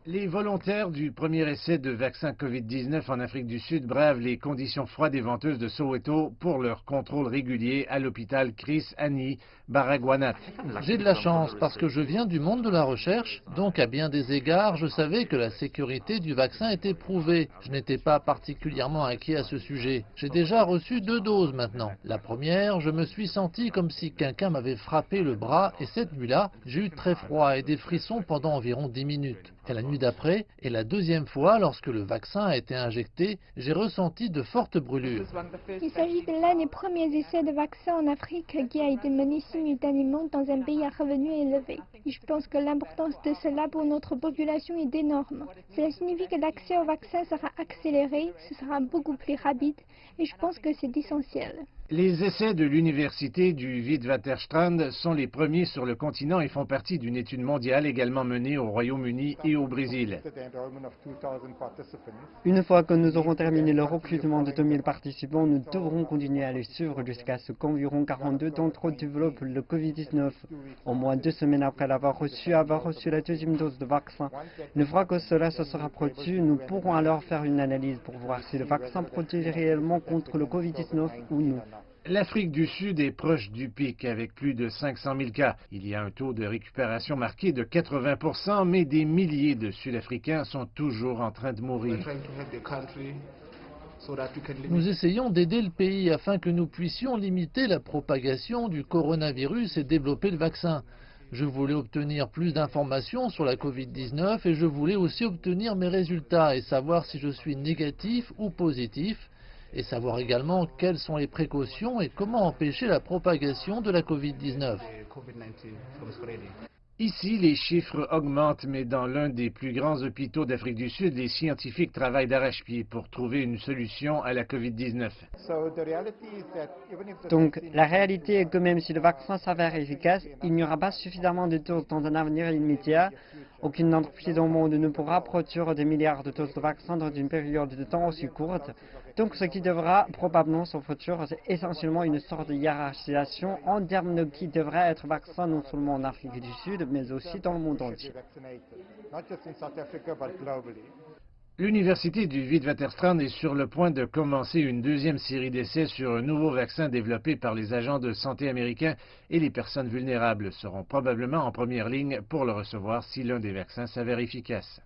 Les volontaires du premier essai de vaccin Covid-19 en Afrique du Sud bravent les conditions froides et venteuses de Soweto pour leur contrôle régulier à l'hôpital Chris Hani Baragwanath. J'ai de la chance parce que je viens du monde de la recherche, donc à bien des égards, je savais que la sécurité du vaccin était prouvée. Je n'étais pas particulièrement inquiet à ce sujet. J'ai déjà reçu 2 doses maintenant. La première, je me suis senti comme si quelqu'un m'avait frappé le bras et cette nuit-là, j'ai eu très froid et des frissons pendant environ 10 minutes. Et la nuit d'après, et la deuxième fois, lorsque le vaccin a été injecté, j'ai ressenti de fortes brûlures. Il s'agit de l'un des premiers essais de vaccin en Afrique qui a été mené simultanément dans un pays à revenus élevés. Et je pense que l'importance de cela pour notre population est énorme. Cela signifie que l'accès au vaccin sera accéléré, ce sera beaucoup plus rapide et je pense que c'est essentiel. Les essais de l'université du Witwatersrand sont les premiers sur le continent et font partie d'une étude mondiale également menée au Royaume-Uni et au Brésil. Une fois que nous aurons terminé le recrutement de 2000 participants, nous devrons continuer à les suivre jusqu'à ce qu'environ 42 d'entre eux développent le Covid-19. Au moins 2 semaines après avoir reçu la deuxième dose de vaccin. Une fois que cela se sera produit, nous pourrons alors faire une analyse pour voir si le vaccin protège réellement contre le Covid-19 ou non. L'Afrique du Sud est proche du pic avec plus de 500 000 cas. Il y a un taux de récupération marqué de 80%, mais des milliers de Sud-Africains sont toujours en train de mourir. Nous essayons d'aider le pays afin que nous puissions limiter la propagation du coronavirus et développer le vaccin. Je voulais obtenir plus d'informations sur la Covid-19 et je voulais aussi obtenir mes résultats et savoir si je suis négatif ou positif et savoir également quelles sont les précautions et comment empêcher la propagation de la Covid-19. Ici, les chiffres augmentent, mais dans l'un des plus grands hôpitaux d'Afrique du Sud, les scientifiques travaillent d'arrache-pied pour trouver une solution à la Covid-19. Donc, la réalité est que même si le vaccin s'avère efficace, il n'y aura pas suffisamment de doses dans un avenir immédiat. Aucune entreprise au monde ne pourra produire des milliards de doses de vaccins dans une période de temps aussi courte. Donc, ce qui devra probablement son futur, c'est essentiellement une sorte de hiérarchisation en termes de qui devrait être vacciné non seulement en Afrique du Sud, mais aussi dans le monde entier. L'université du Witwatersrand est sur le point de commencer une deuxième série d'essais sur un nouveau vaccin développé par les agents de santé américains et les personnes vulnérables seront probablement en première ligne pour le recevoir si l'un des vaccins s'avère efficace.